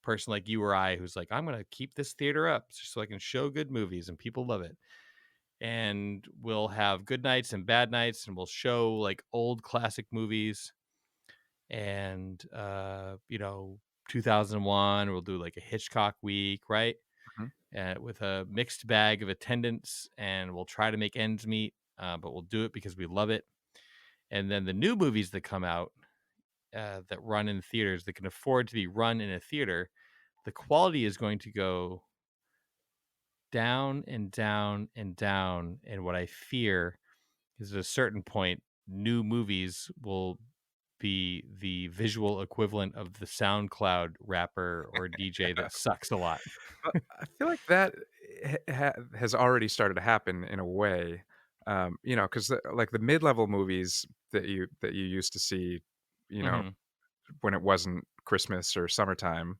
person like you or I who's like, "I'm gonna keep this theater up just so I can show good movies and people love it." And we'll have good nights and bad nights, and we'll show, like, old classic movies, and, 2001, we'll do, like, a Hitchcock week, right? Mhm. With a mixed bag of attendance, and we'll try to make ends meet, but we'll do it because we love it. And then the new movies that come out, that run in theaters, that can afford to be run in a theater, the quality is going to go down and down and down. And what I fear is at a certain point, new movies will be the visual equivalent of the SoundCloud rapper or DJ that sucks a lot. But I feel like that has already started to happen in a way, because like the mid-level movies that you used to see, you know, Mhm, when it wasn't Christmas or summertime,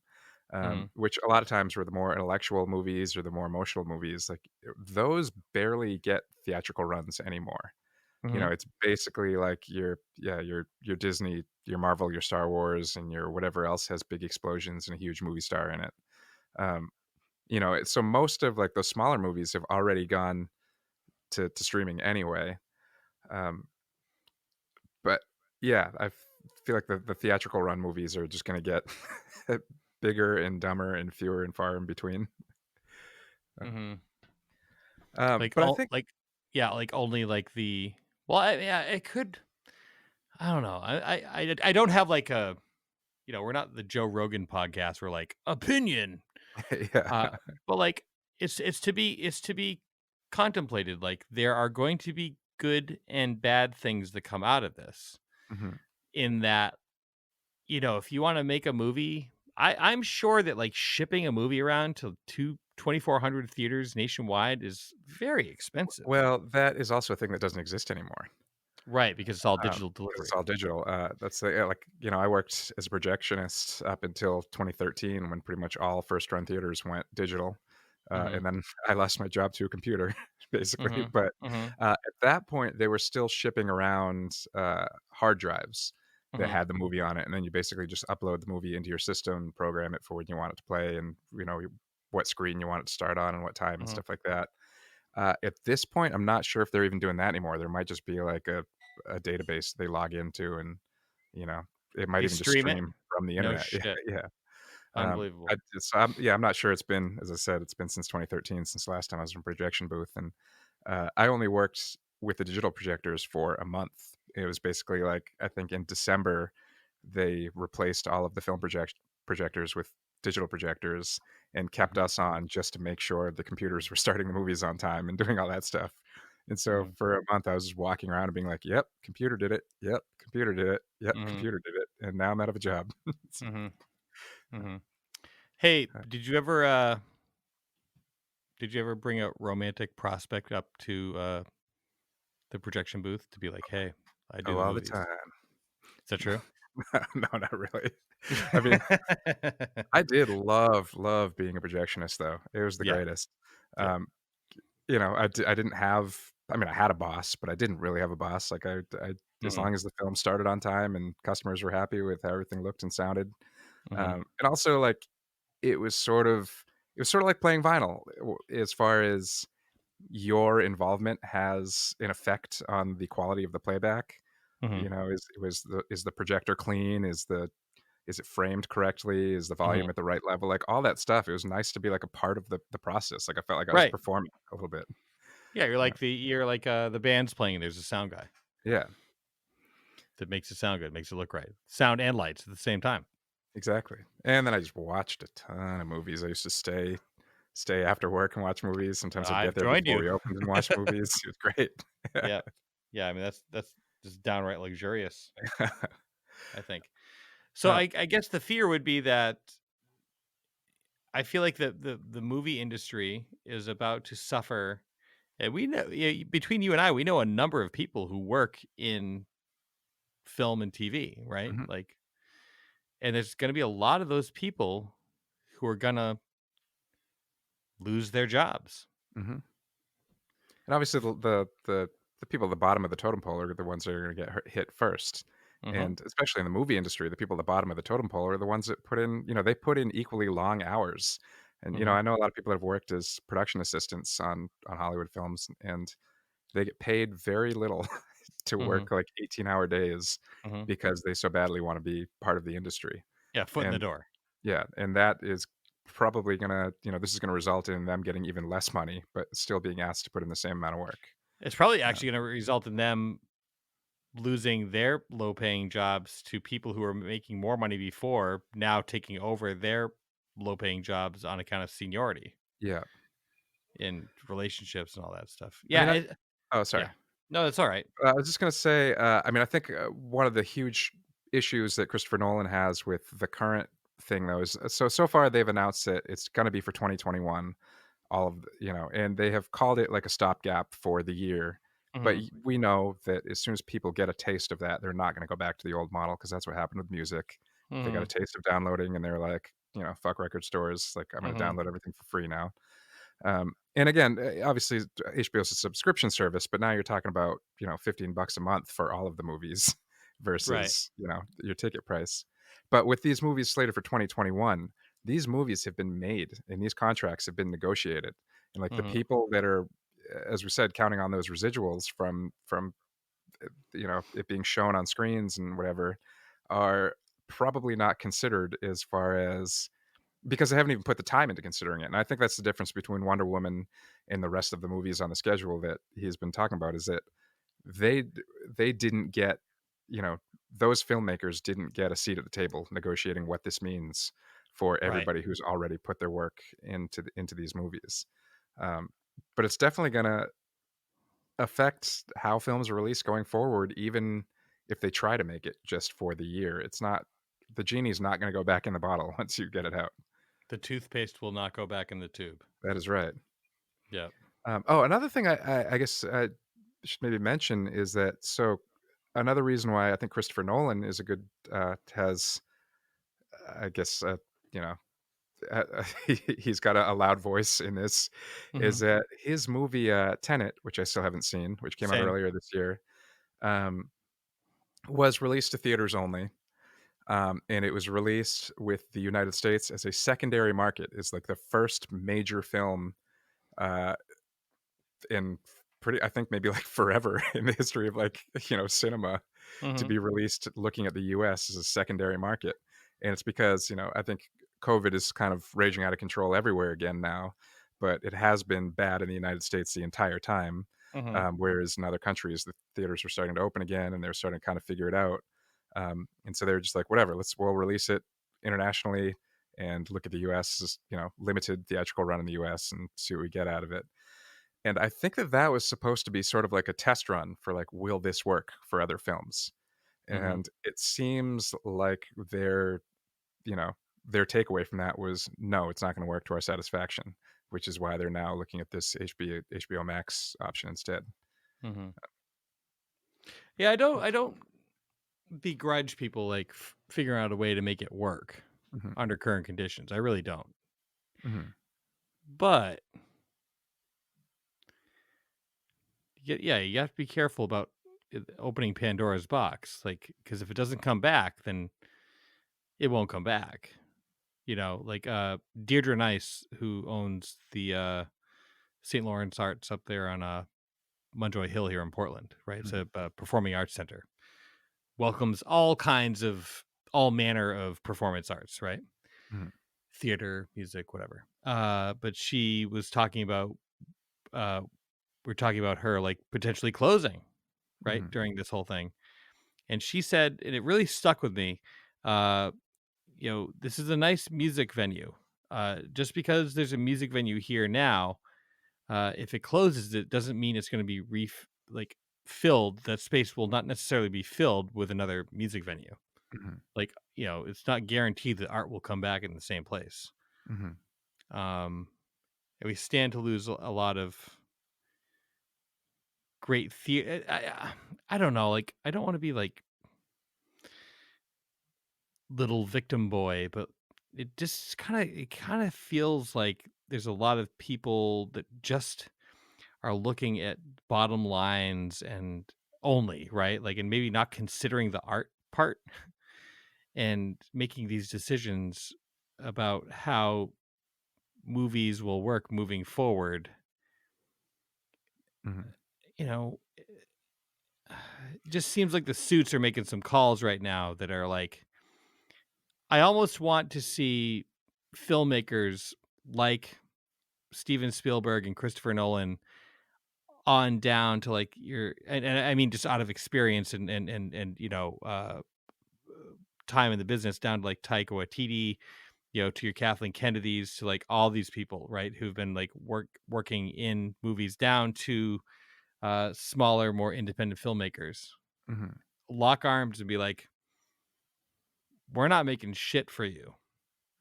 mhm, which a lot of times were the more intellectual movies or the more emotional movies, like those barely get theatrical runs anymore. mhm, It's basically like your Disney, your Marvel, your Star Wars, and your whatever else has big explosions and a huge movie star in it. Um, so most of like those smaller movies have already gone to streaming anyway. Um, but yeah, feel like the theatrical run movies are just going to get bigger and dumber and fewer and far in between. Uh, mhm. Like, but I all think like yeah, like, only, like, well, yeah, it could. I don't know. I don't have, like, we're not the Joe Rogan podcast. We're like, "Opinion." yeah. Uh, but, like, it's to be contemplated. Like, there are going to be good and bad things that come out of this, Mhm. in that, if you wanna make a movie, I'm sure that, like, shipping a movie around to 2,400 theaters nationwide is very expensive. Well, that is also a thing that doesn't exist anymore. Right, because it's all Um, digital 'Cause it's delivery. all digital. That's the yeah, like, I worked as a projectionist up until 2013 when pretty much all first run theaters went digital, Mhm, and then I lost my job to a computer, basically, mhm, but, mhm, at that point, they were still shipping around, hard drives that mhm, had the movie on it, and then you basically just upload the movie into your system, program it for when you want it to play, and, what screen you want it to start on and what time and mhm. stuff like that. At this point, I'm not sure if they're even doing that anymore. There might just be like a database they log into, and you know, it might They even just stream it? stream from the No internet. Yeah, shit. yeah. Unbelievable. I'm not sure it's been, as I said, it's been since 2013, since the last time I was in a projection booth, and I only worked with the digital projectors for a month. It was basically like I think in December they replaced all of the projectors with digital projectors and kept Mhm, us on just to make sure the computers were starting the movies on time and doing all that stuff. And so mhm, for a month, I was just walking around and being like, "Yep, computer did it. Yep, computer did it. Yep, mhm, computer did it." And now I'm out of a job. mhm, mhm. Hey, Uh, did you ever bring a romantic prospect up to, the projection booth to be like, "Hey, I do oh, the all the movies." time. Is that true? No, not really. I mean, I did love being a projectionist, though. It was the Yeah, greatest. yeah. Um, I didn't have I mean, I had a boss, but I didn't really have a boss. Like, as Mhm, long as the film started on time and customers were happy with how everything looked and sounded, mhm, and also, like, it was sort of like playing vinyl, as far as your involvement has an effect on the quality of the playback. mhm, Is the projector clean? Is it framed correctly? Is the volume mhm. at the right level? Like, all that stuff. It was nice to be, like, a part of the process. Like, I felt like I was Right. performing a little bit. Yeah, Uh, you're like, the band's playing, and there's a sound guy yeah, that makes it sound good, makes it look right. Sound and lights at the same time. exactly. And then I just watched a ton of movies. I used to stay stay after work and watch movies. Sometimes I'd get I've there joined before you. we opened and watch movies. It was great. Yeah. Yeah, I mean, that's just downright luxurious, I think. So Uh, I guess the fear would be that I feel like the movie industry is about to suffer, and we know, yeah, between you and I, we know a number of people who work in film and TV, right? mhm, Like, and there's gonna be a lot of those people who are gonna lose their jobs. mhm. And obviously, the people at the bottom of the totem pole are the ones that are gonna get hit first, Mhm, and especially in the movie industry, the people at the bottom of the totem pole are the ones that put in they put in equally long hours, and, mhm, I know a lot of people that have worked as production assistants on Hollywood films, and they get paid very little to mhm, work, like, 18-hour days mhm. because they so badly wanna be part of the industry, Yeah, foot in the and door. yeah, and that is probably gonna this is gonna result in them getting even less money, but still being asked to put in the same amount of work. It's probably Uh, actually gonna result in them losing their low-paying jobs to people who are making more money before, now taking over their low-paying jobs on account of seniority yeah. in relationships and all that stuff. I mean, Yeah, oh, sorry. yeah. No, that's alright. I was just gonna say, I mean, I think, one of the huge issues that Christopher Nolan has with the current thing, though, is so far they've announced that it's gonna be for 2021, all of and they have called it like a stopgap for the year, but Mhm, we know that as soon as people get a taste of that, they're not gonna go back to the old model because that's what happened with music. They got a mhm, taste of downloading, and they're like, "Fuck record stores, like, I'm gonna mhm, download everything for free now." And again, obviously, HBO is a subscription service, but now you're talking about $15 a month for all of the movies right, versus your ticket price. But with these movies slated for 2021, these movies have been made and these contracts have been negotiated, and like the mhm, people that are, as we said, counting on those residuals from it being shown on screens and whatever, are probably not considered as far as because they haven't even put the time into considering it, and I think that's the difference between Wonder Woman and the rest of the movies on the schedule that he's been talking about is that they d they didn't get those filmmakers didn't get a seat at the table negotiating what this means for right. everybody who's already put their work into these movies. Um, but it's definitely gonna affect how films are released going forward, even if they try to make it just for the year. It's not the genie's not gonna go back in the bottle once you get it out. The toothpaste will not go back in the tube. That is right. Yep. Oh, another thing I guess I should maybe mention is that another reason why I think Christopher Nolan is a good has I guess you know he's got a loud voice in this is Mhm. that his movie Tenet, which I still haven't seen, which came out Same. earlier this year, um, was released to theaters only. And it was released with the United States as a secondary market. It's like the first major film uh, in pretty I think maybe, like, forever in the history of, like, cinema to Mhm, be released looking at the US as a secondary market, and it's because, I think COVID is kind of raging out of control everywhere again now, but it has been bad in the United States the entire time, mhm, whereas in other countries, the theaters are starting to open again, and they're starting to kind of figure it out, and so they're just like, "Whatever, we'll release it internationally and look at the US as, limited theatrical run in the US and see what we get out of it." And I think that that was supposed to be sort of like a test run for like, will this work for other films? mhm. And it seems like you know, their takeaway from that was, no, it's not going to work to our satisfaction, which is why they're now looking at this HBO Max option instead. Mhm. Yeah, I don't begrudge people, like, figuring out a way to make it work Hmm. under current conditions. I really don't. Hmm. But, yeah, you have to be careful about opening Pandora's box, like, because if it doesn't come back, then it won't come back. Like, Deirdre Nice, who owns the, St. Lawrence Arts up there on, Munjoy Hill here in Portland, right? It's Hmm. a performing arts center. Welcomes all manner of performance arts, right? Hmm. Theater, music, whatever. But she was talking about, uh, we're talking about her like potentially closing, right, Hmm. during this whole thing. And she said, and it really stuck with me, uh, this is a nice music venue. Just because there's a music venue here now, if it closes, it doesn't mean it's going to be like filled. That space will not necessarily be filled with another music venue. Mhm. Like, it's not guaranteed that art will come back in the same place. Mhm. Um, and we stand to lose a lot of great theater. I don't know. Like, I don't want to be like little victim boy, but it kind of feels like there's a lot of people that just are looking at bottom lines and only, right? Like, and maybe not considering the art part and making these decisions about how movies will work moving forward. Mhm. You know, it just seems like the suits are making some calls right now that are like, I almost want to see filmmakers like Steven Spielberg and Christopher Nolan on down to like and I mean just out of experience and time in the business down to like Taika Waititi, to your Kathleen Kennedys, to like all these people, right, who've been like working in movies down to smaller, more independent filmmakers. Mhm. Lock arms and be like, we're not making shit for you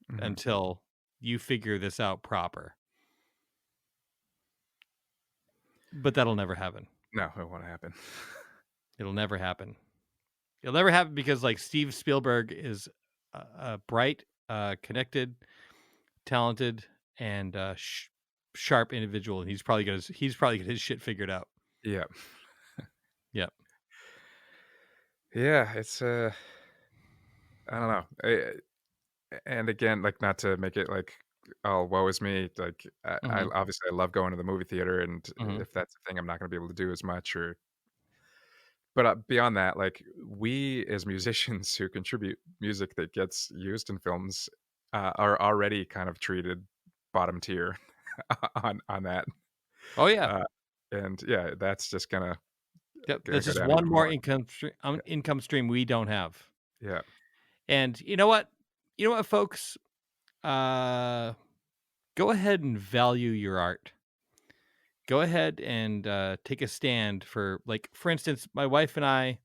Mhm. until you figure this out proper. But that'll never happen. No, it won't happen. It'll never happen. It'll never happen because like Steve Spielberg is a bright, connected, talented, and sharp individual, and he's probably got his shit figured out. Yeah. Yep. Yeah, it's, I don't know. And again, like, not to make it like, "Oh, woe is me," like, I Hmm. obviously, I love going to the movie theater, and Hmm. if that's a thing I'm not gonna be able to do as much or but, beyond that, like, we as musicians who contribute music that gets used in films, are already kind of treated bottom tier on that, Oh yeah. uh, and yeah, that's just Yep. gonna That's go just down one even more more. Yeah, income stream we don't have. yeah. And you know what? You know what, folks? Uh, Go ahead and value your art. Go ahead and take a stand for, like, for instance, my wife and I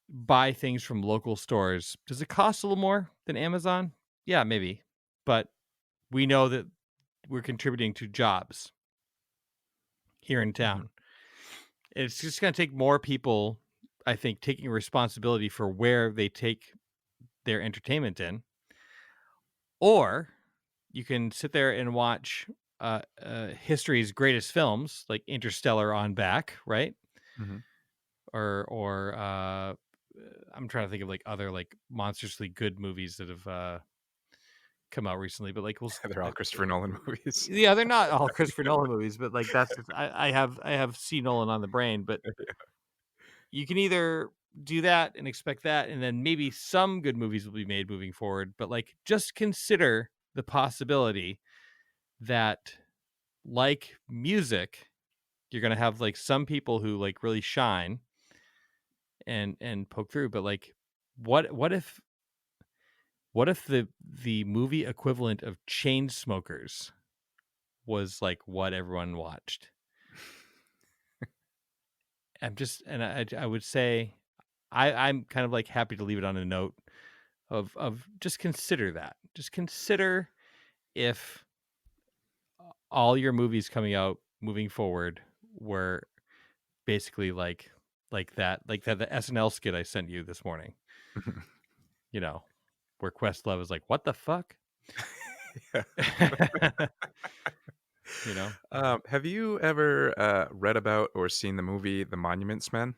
buy things from local stores. Does it cost a little more than Amazon? Yeah, maybe. But we know that we're contributing to jobs here in Mhm, town. It's just going to take more people, I think, taking responsibility for where they take their entertainment in. Or you can sit there and watch history's greatest films like Interstellar on back, right? mhm. Or I'm trying to think of like other like monstrously good movies that have come out recently, but like They're all Christopher Nolan movies. yeah, they're not all Christopher Nolan movies, but like I have C Nolan on the brain, but you can either do that and expect that, and then maybe some good movies will be made moving forward, but like just consider the possibility that, like music, you're gonna have like some people who like really shine and poke through, but like what if the movie equivalent of chain smokers was like what everyone watched? I would say I'm kind of like happy to leave it on a note of just consider that. Just consider if all your movies coming out moving forward were basically like that the SNL skit I sent you this morning, you know, where Questlove is like, "What the fuck?" Yeah. You know? Have you ever, read about or seen the movie The Monuments Men?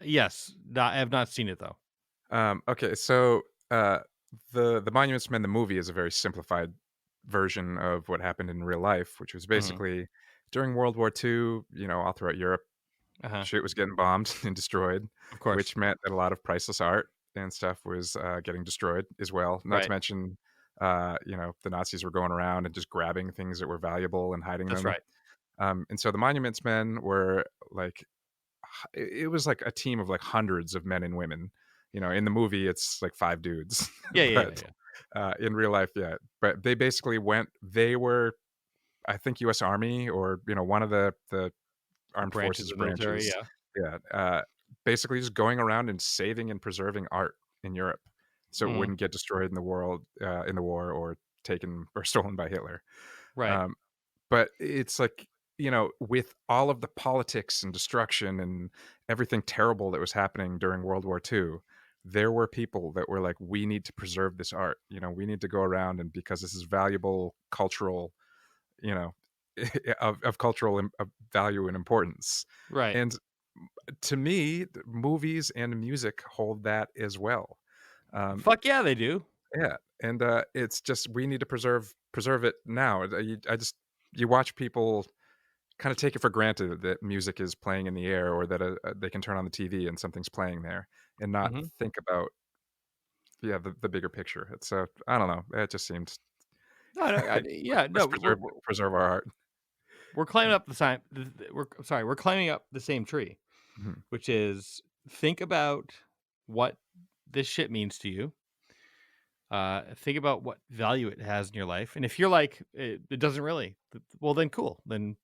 Yes, not I have not seen it though. Okay, so, the Monuments Men, the movie, is a very simplified version of what happened in real life, which was Mhm. basically during World War II, all throughout Europe, Uh-huh. shit was getting bombed and destroyed, Of course. which meant that a lot of priceless art and stuff was, getting destroyed as well. Not to Right. mention, the Nazis were going around and just grabbing things that were valuable and hiding That's them. right. And so the Monuments Men were like it was like a team of like hundreds of men and women. In the movie, it's like five dudes, Yeah, yeah, yeah, but yeah. In real life, yeah, but they basically they were, I think, US Army or, one of the armed Branches forces of the military, branches. yeah. Yeah, basically just going around and saving and preserving art in Europe so it Mhm. wouldn't get destroyed in the war or taken or stolen by Hitler. Right. Um, but it's like, with all of the politics and destruction and everything terrible that was happening during World War II, there were people that were like, "We need to preserve this art." We need to go around, and because this is valuable cultural, you know, of cultural value and importance. Right. And to me, movies and music hold that as well. Um, Fuck yeah, they do. yeah, and, it's just we need to preserve it now. You watch people kinda take it for granted that music is playing in the air or that, they can turn on the TV and something's playing there and not Mhm. think about, yeah, the bigger picture. It's, I don't know, it just seems No, no, yeah, no, let's preserve our art. we're climbing up the same we're sorry, we're climbing up the same tree, Mhm, which is think about what this shit means to you. Think about what value it has in your life, and if you're like, it doesn't really, well, then cool. Then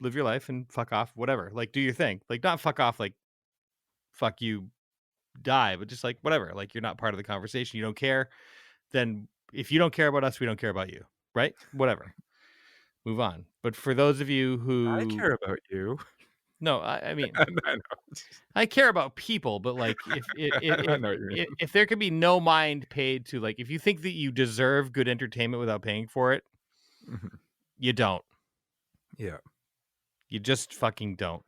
live your life and fuck off, whatever. Like, do your thing. Like, not fuck off, like fuck you, die, but just like whatever. Like, you're not part of the conversation. You don't care. Then if you don't care about us, we don't care about you, right? Whatever. Move on. But for those of you I who care about you. no, I mean, I know. I care about people, but like I know what you mean. if there could be no mind paid to like if you think that you deserve good entertainment without paying for it, Mhm. you don't. Yeah. You just fucking don't.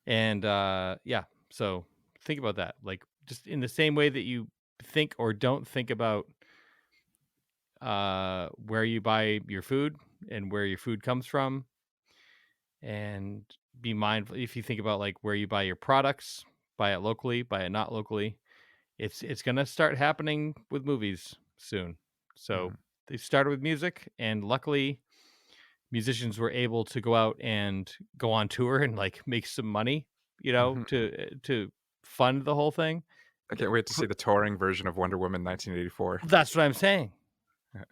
And yeah, so think about that. Like just in the same way that you think or don't think about where you buy your food and where your food comes from, and be mindful if you think about like where you buy your products, buy it locally, buy it not locally. It's gonna start happening with movies soon. So Mhm. they started with music, and luckily musicians were able to go out and go on tour and like make some money, Mhm. to fund the whole thing. I can't wait to see the touring version of Wonder Woman 1984. That's what I'm saying. Yeah.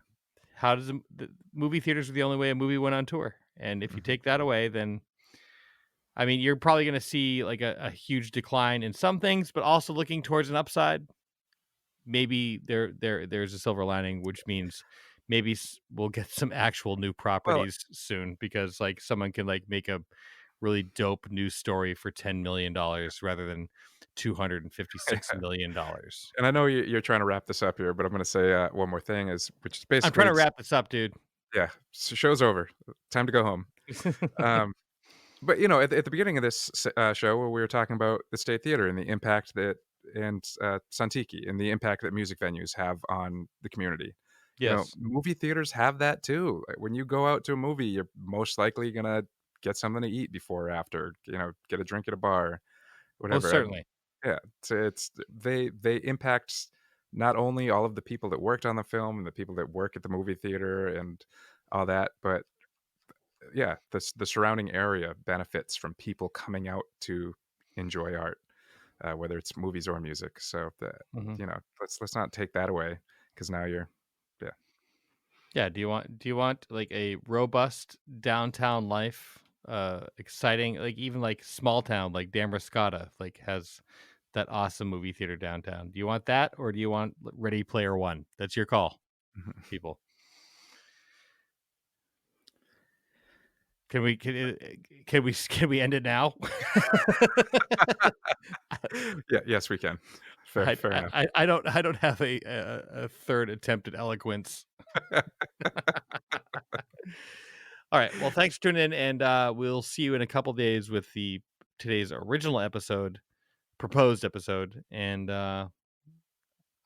How does the movie theaters are the only way a movie went on tour, and if you Mhm. take that away, then I mean, you're probably going to see like a huge decline in some things, but also looking towards an upside. Maybe there's a silver lining, which means maybe we'll get some actual new Well, properties soon because like someone can like make a really dope new story for $10 million rather than $256 million. and I know you're trying to wrap this up here, but I'm gonna say, one more thing which is I'm trying basically to it's wrap this up, dude. yeah, show's over. Time to go home. Um, but, at the beginning of this show where we were talking about the State Theater and the impact that and, Santiki and the impact that music venues have on the community. Yes. Movie theaters have that too. Like, when you go out to a movie, you're most likely gonna get something to eat before or after, get a drink at a bar, Most whatever. certainly. Yeah, it's they impact not only all of the people that worked on the film and the people that work at the movie theater and all that, but yeah, the surrounding area benefits from people coming out to enjoy art, whether it's movies or music. So Mhm. let's not take that away because now you're yeah. Yeah, do you want like a robust downtown life, exciting, like even like small town like Damariscotta like has that awesome movie theater downtown. Do you want that or do you want Ready Player One? That's your call, people. Can we end it now? Yeah, yes, we can. Fair enough. I don't have a third attempt at eloquence. All right. Well, thanks for tuning in, and we'll see you in a couple days with the today's original episode, proposed episode, and I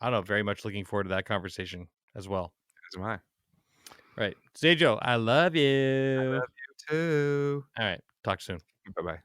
don't know. Very much looking forward to that conversation as well. As am I. All right, Sejo, I love I you. love you too. All right, talk soon. Bye bye.